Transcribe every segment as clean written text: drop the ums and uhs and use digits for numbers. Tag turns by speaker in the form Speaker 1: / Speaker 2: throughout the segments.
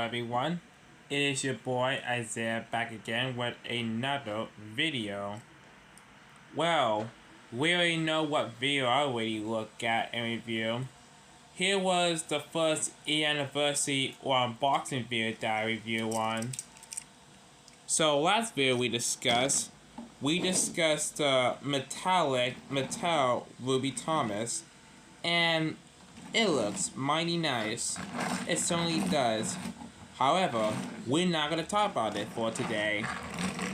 Speaker 1: everyone? It is your boy Isaiah back again with another video. Well, we already know what video I already look at and review. Here was the first anniversary or unboxing video that I review on. So last video we discussed Mattel Ruby Thomas, and it looks mighty nice. It certainly does. However, we're not going to talk about it for today.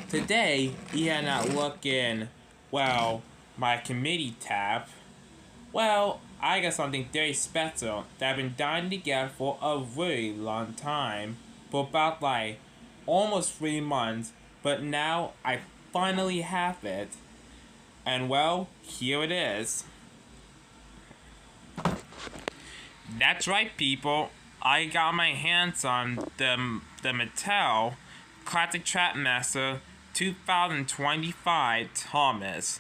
Speaker 1: Today, we are not looking, my committee tab. Well, I got something very special that I've been dying to get for a really long time. For about almost 3 months. But now I finally have it. And here it is. That's right, people. I got my hands on the Mattel Classic Trapmaster 2025 Thomas.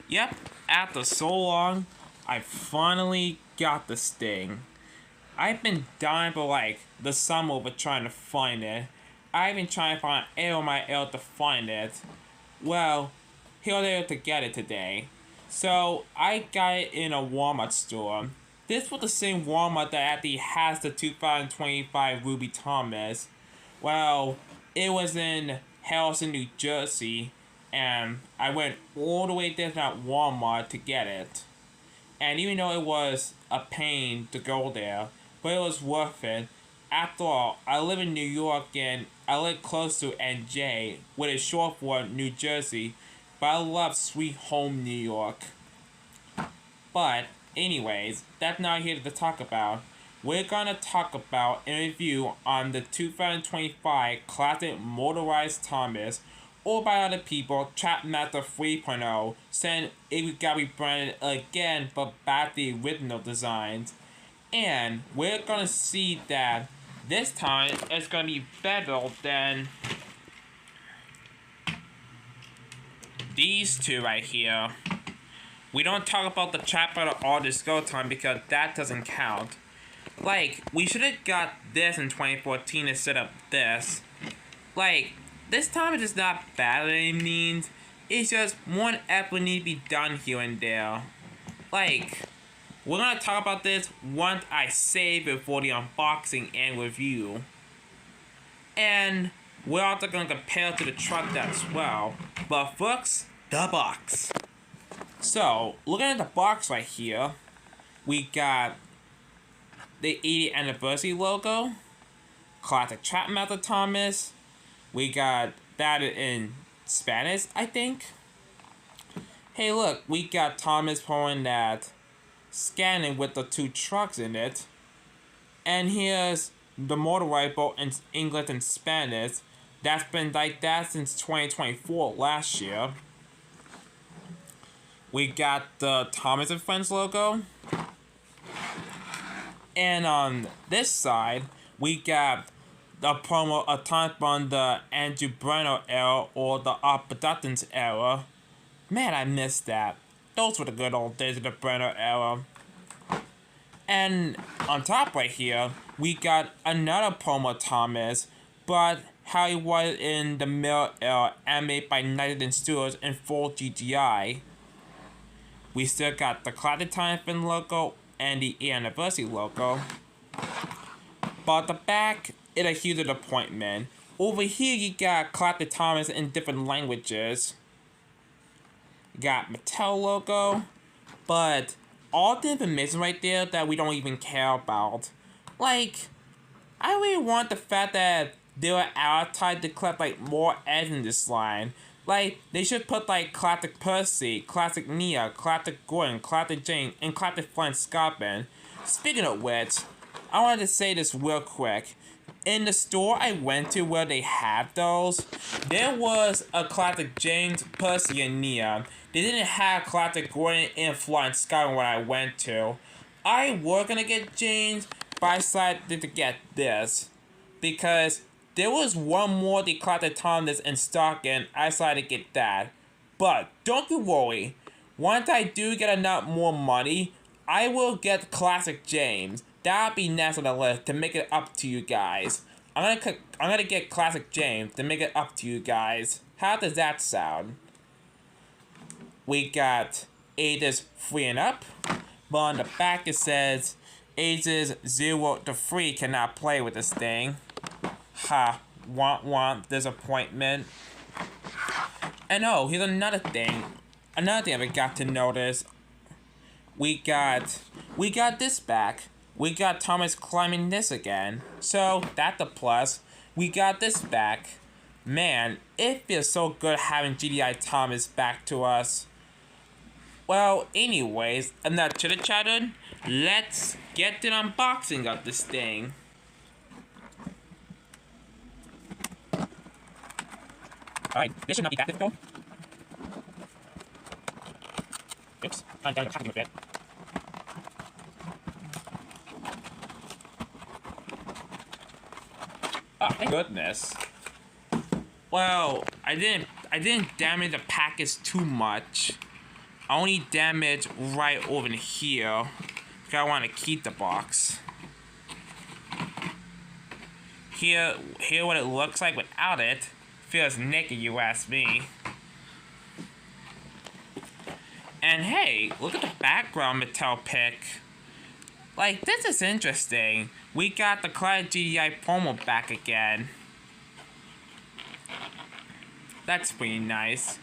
Speaker 1: Yep, after so long, I finally got this thing. I've been dying for the summer over trying to find it. I've been trying to find all my L to find it. Well, here they are to get it today. So I got it in a Walmart store. This was the same Walmart that actually has the 2025 Ruby Thomas. Well, it was in Harrison, New Jersey, and I went all the way there to that Walmart to get it. And even though it was a pain to go there, but it was worth it. After all, I live in New York and I live close to NJ, which is short for New Jersey, but I love Sweet Home New York. But anyways, that's not here to talk about. We're gonna talk about and review on the 2025 Classic Motorized Thomas, or by other people, Trapmaster 3.0, saying it got rebranded again but back to the original designs. And we're gonna see that this time it's gonna be better than these two right here. We don't talk about the Trapmaster all this go time because that doesn't count. We should have got this in 2014 instead of this. This time is not bad by any means. It's just one effort need to be done here and there. We're gonna talk about this once I save it for the unboxing and review. And we're also gonna compare it to the truck as well. But first, the box. So, looking at the box right here, we got the 80th anniversary logo, Classic Trapmaster Thomas. We got that in Spanish, I think. Hey, look, we got Thomas pulling that scanning with the 2 trucks in it. And here's the motorized boat in English and Spanish. That's been like that since 2024, last year. We got the Thomas and Friends logo. And on this side, we got the promo of time from the Andrew Brenner era or the Art Productions era. Man, I missed that. Those were the good old days of the Brenner era. And on top right here, we got another promo Thomas, but how he was in the Mill era animated by Nightingale Studios in full GTI. We still got the Classic Time Fin logo and the anniversary logo. But the back is a huge disappointment. Over here you got Classic Thomas in different languages. You got Mattel logo, but all the information right there that we don't even care about. I really want the fact that they were advertised to collect more ads in this line. They should put Classic Percy, Classic Nia, Classic Gordon, Classic Jane, and Classic Flint Scotland. Speaking of which, I wanted to say this real quick. In the store I went to where they have those, there was a Classic James, Percy, and Nia. They didn't have Classic Gordon and Flint Scotland when I went to. I was gonna get James, but I decided to get this. Because there was one more the Classic Thomas in stock and I decided to get that. But don't you worry. Once I do get enough more money, I will get Classic James. That'd be next on the list to make it up to you guys. I'm gonna get Classic James to make it up to you guys. How does that sound? We got ages 3 and up, but on the back it says ages 0 to 3 cannot play with this thing. Ha, want disappointment. And oh, here's another thing I got to notice. We got this back. We got Thomas climbing this again, so that's a plus. We got this back. Man, it feels so good having GDI Thomas back to us. Well, anyways, I'm not chitter-chatting. Let's get to the unboxing of this thing. Alright, this should not be that difficult. Oops, I'm down the packaging a bit. Oh, thank goodness. Well, I didn't damage the package too much. I only damaged right over here. Because I want to keep the box. Here what it looks like without it. Feels naked, you ask me. And hey, look at the background Mattel pick. Like, this is interesting. We got the Clyde GDI promo back again. That's pretty nice.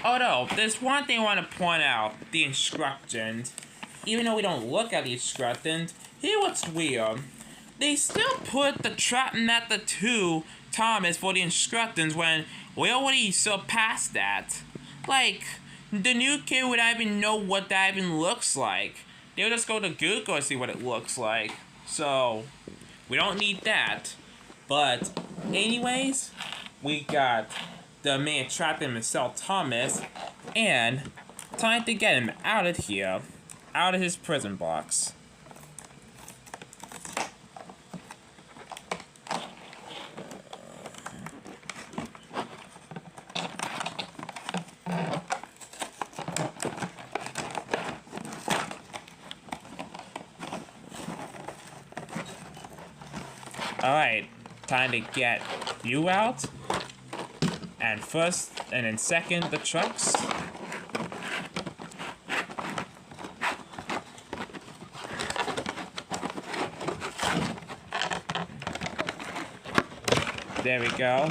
Speaker 1: Although, there's one thing I want to point out. The instructions. Even though we don't look at the instructions, here's what's weird. They still put the Trap Method 2 Thomas for the instructions when we already surpassed that. Like, the new kid would not even know what that even looks like. They would just go to Google and see what it looks like. So, we don't need that. But, anyways, we got the man trapped in himself, Thomas, and time to get him out of here, out of his prison box. Alright, time to get you out. And first, and then second, the trucks. There we go.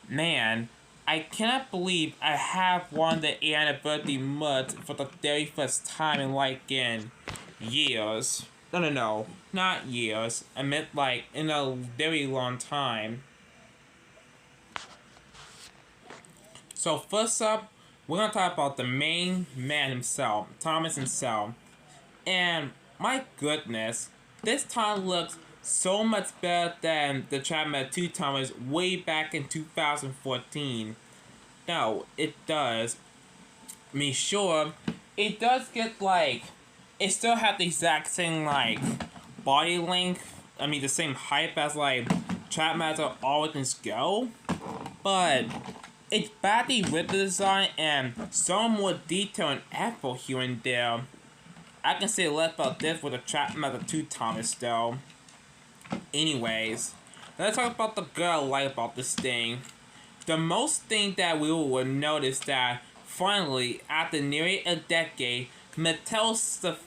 Speaker 1: Man, I cannot believe I have won the anniversary mud for the very first time in years. No, not years. I meant like in a very long time. So first up, we're gonna talk about the main man himself, Thomas himself. And my goodness, this time looks so much better than the Trap Method 2 Thomas way back in 2014. No, it does. I mean, sure, it does get like, it still has the exact same like body length. I mean, the same height as like Trap Method Origins Go, but it's badly with the design and some more detail and effort here and there. I can say less about this with the Trap Method 2 Thomas though. Anyways, let's talk about the good I like about this thing. The most thing that we will notice that finally, after nearly a decade, Mattel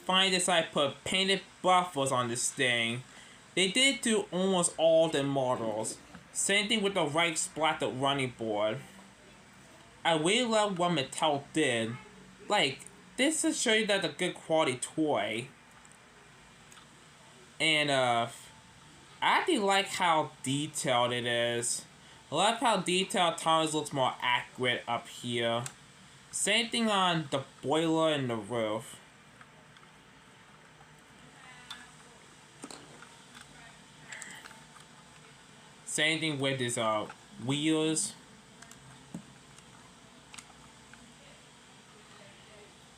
Speaker 1: finally decided to put painted buffers on this thing. They did to almost all the models. Same thing with the right splattered running board. I really love what Mattel did. Like, this to show you that it's a good quality toy. And I actually like how detailed it is. I love how detailed Thomas looks more accurate up here. Same thing on the boiler and the roof. Same thing with his wheels.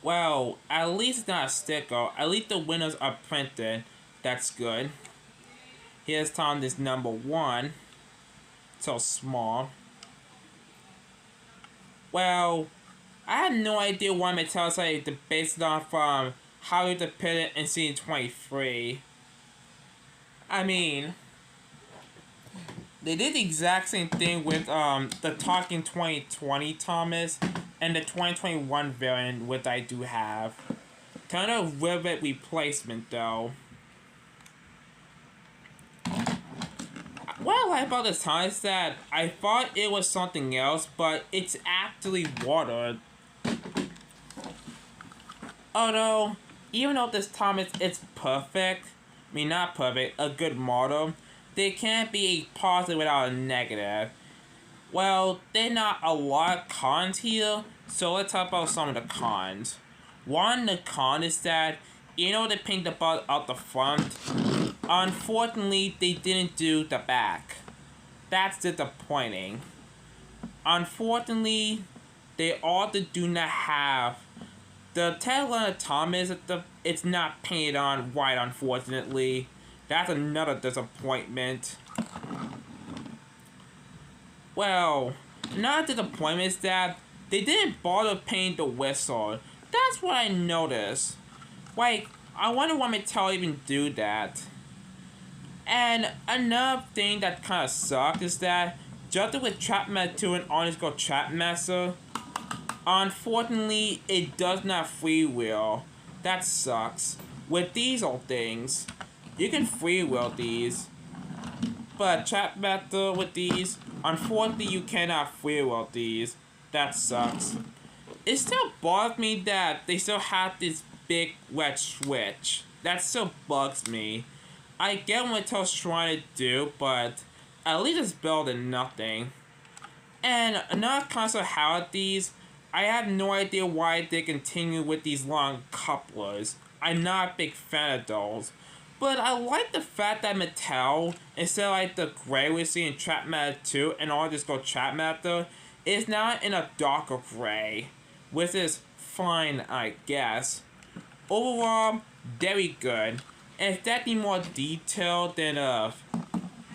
Speaker 1: Well, at least it's not a sticker. At least the windows are printed. That's good. Here's Thomas number 1. So small. Well, I have no idea why Mattel decided to base it off from how you depict it in Scene 23. I mean, they did the exact same thing with the Talking 2020 Thomas and the 2021 variant, which I do have. Kind of rivet replacement though. What I like about this time is that I thought it was something else, but it's actually water. Although, even though this time it's perfect, I mean not perfect, a good model, there can't be a positive without a negative. Well, there are not a lot of cons here, so let's talk about some of the cons. One, the con is that, in order to paint the butt out the front, unfortunately, they didn't do the back. That's disappointing. Unfortunately, they also do not have the Tesla Thomas. It's not painted on white. Unfortunately, that's another disappointment. Well, another disappointment is that they didn't bother painting the whistle. That's what I noticed. Like, I wonder why Mattel even do that. And another thing that kind of sucks is that just with Trapmaster 2 and Honest Go Trapmaster, unfortunately, it does not freewheel. That sucks. With these old things, you can freewheel these. But Trapmaster with these, unfortunately, you cannot freewheel these. That sucks. It still bothers me that they still have this big red switch. That still bugs me. I get what Mattel's trying to do, but at least it's better than nothing. And another console how these, I have no idea why they continue with these long couplers. I'm not a big fan of those. But I like the fact that Mattel, instead of like the gray we see in Trapmaster 2 and all just go Trapmaster, is now in a darker gray, which is fine, I guess. Overall, very good. And it's definitely more detailed than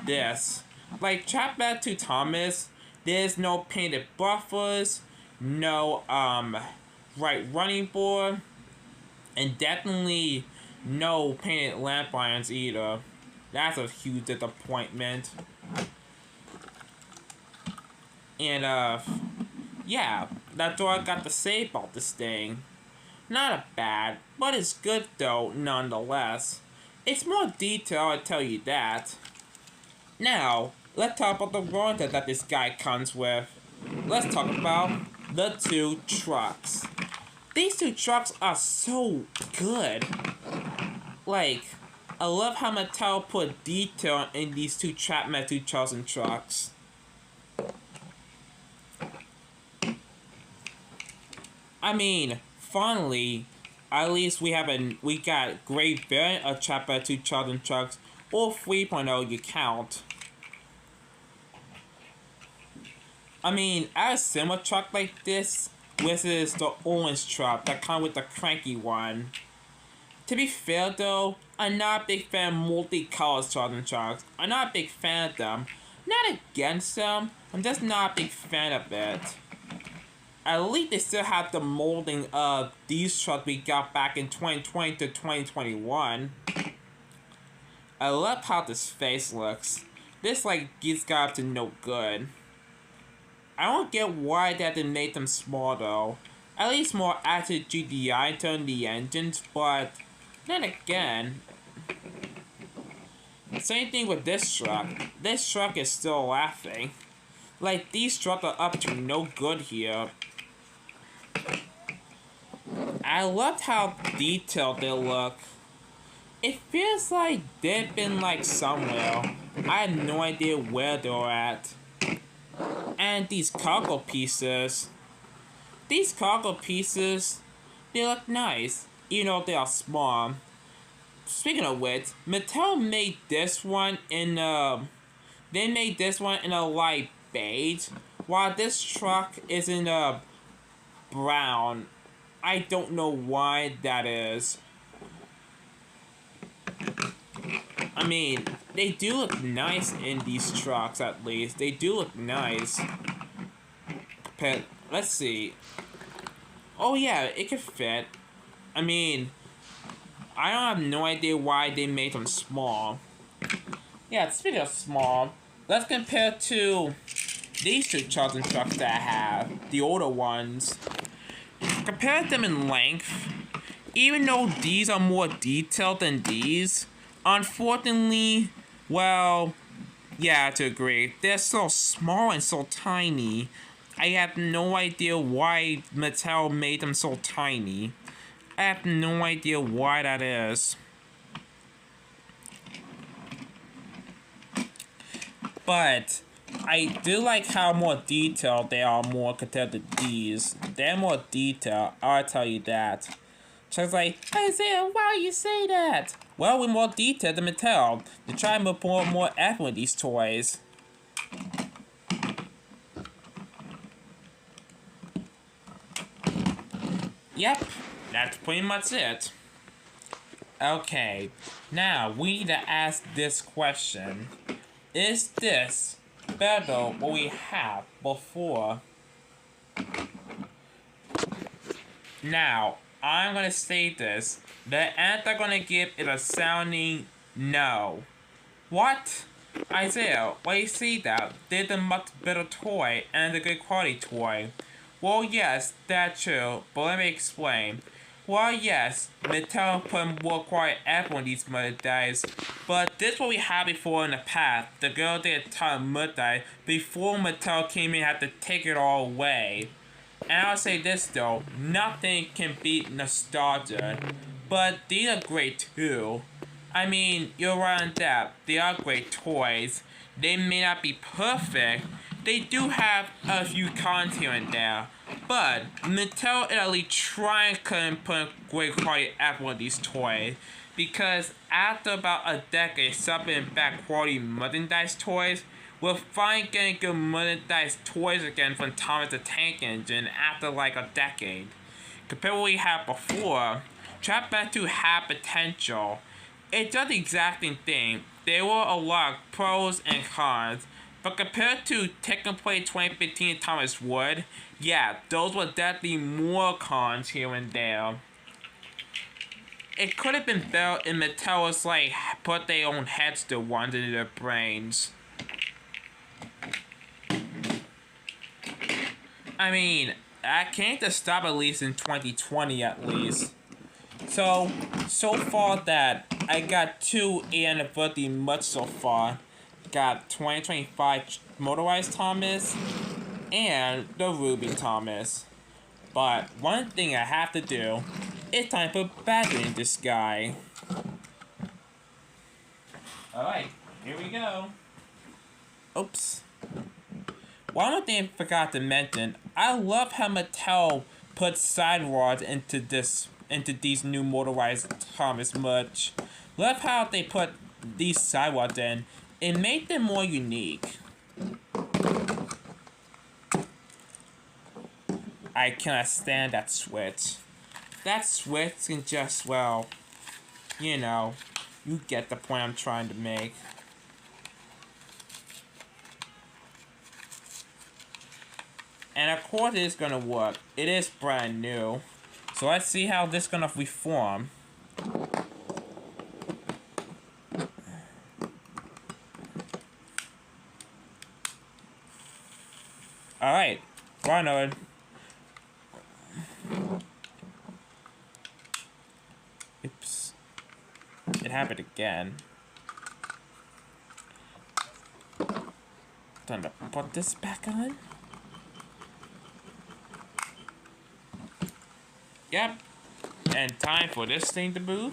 Speaker 1: this. Like Trapmaster 2 Thomas, there's no painted buffers, no right running board, and definitely no painted lamp irons either. That's a huge disappointment. And yeah, that's all I got to say about this thing. Not a bad, but it's good though, nonetheless. It's more detailed, I tell you that. Now, let's talk about the warranty that this guy comes with. Let's talk about the two trucks. These two trucks are so good. Like, I love how Mattel put detail in these two Trapmaster 2000 trucks. I mean, finally, at least we got great variant of Trapmaster 2000 trucks, or 3.0 you count. I mean, I have a similar truck like this, which is the orange truck that comes with the cranky one. To be fair though, I'm not a big fan of multicolored 2000 trucks. I'm not a big fan of them. Not against them, I'm just not a big fan of it. At least they still have the molding of these trucks we got back in 2020 to 2021. I love how this face looks. This like gets got up to no good. I don't get why that they made them small though. At least more active GDI turn the engines, but then again, same thing with this truck. This truck is still laughing. Like these trucks are up to no good here. I loved how detailed they look. It feels like they've been like somewhere. I have no idea where they're at. And these cargo pieces. These cargo pieces, they look nice, even though they are small. Speaking of which, Mattel made this one in they made this one in a light beige, while this truck is in a brown. I don't know why that is. I mean, they do look nice in these trucks at least. They do look nice. But let's see. Oh yeah, it could fit. I mean, I don't have no idea why they made them small. Yeah, speaking of small, let's compare to these two Charlton trucks that I have, the older ones. Compare them in length. Even though these are more detailed than these, unfortunately, well, yeah, to agree, they're so small and so tiny. I have no idea why Mattel made them so tiny. I have no idea why that is. But I do like how more detailed they are more compared to these. They're more detailed, I'll tell you that. So it's like, Isaiah, why you say that? Well, we're more detailed than Mattel. They try to put more effort with these toys. Yep, that's pretty much it. Okay, now we need to ask this question. Is this better than what we had before? Now, I'm gonna say this. The answer I'm gonna give is a sounding no. What? Isaiah, why you say that? They're the much better toy and a good quality toy. Well, yes, that's true, but let me explain. Well, yes, Mattel put more quality effort on these merchandise, but this is what we had before in the past. The girl did a ton of merchandise before Mattel came in and had to take it all away. And I'll say this though, nothing can beat nostalgia, but these are great too. I mean, you're right on that. They are great toys. They may not be perfect. They do have a few cons here and there. But Mattel is at least trying to put great quality effort on these toys. Because after about a decade subbing back quality merchandise toys, we're finally getting good merchandise toys again from Thomas the Tank Engine after like a decade. Compared to what we had before, Trap Band 2 had potential. It does the exact same thing. There were a lot of pros and cons. But compared to Tekken Play 2015 Thomas Wood, yeah, those were definitely more cons here and there. It could have been better if Mattel was like, put their own heads to ones into their brains. I mean, I can't just stop at least in 2020 at least. So far that I got 2 anniversary much so far. Got 2025 Motorized Thomas and the Ruby Thomas. But one thing I have to do, it's time to put battery in this guy. Alright, here we go. Oops. One more thing I forgot to mention, I love how Mattel put sidewalls into these new Motorized Thomas merch. Love how they put these sidewalls in. It made them more unique. I cannot stand that switch. That switch can just, well, you know, you get the point I'm trying to make. And of course it's gonna work. It is brand new. So let's see how this is gonna reform. Alright, Ronald. Oops. It happened again. Time to put this back on. Yep. And time for this thing to move.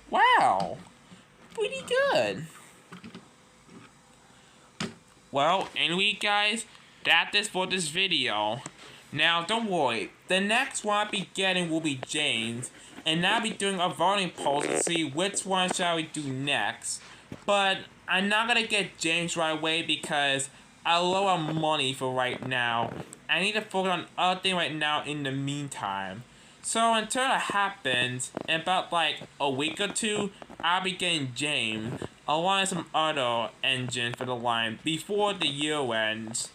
Speaker 1: Wow. Pretty good. Well, anyway guys, that is for this video. Now, don't worry. The next one I'll be getting will be James. And I'll be doing a voting poll to see which one shall we do next. But I'm not gonna get James right away because I low on money for right now. I need to focus on other things right now in the meantime. So until that happens, in about like a week or two, I'll be getting James, along with some other engines for the line before the year ends.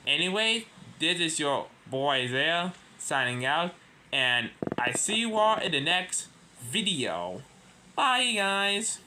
Speaker 1: Anyway, this is your boy Isaiah, signing out. And I see you all in the next video. Bye, guys.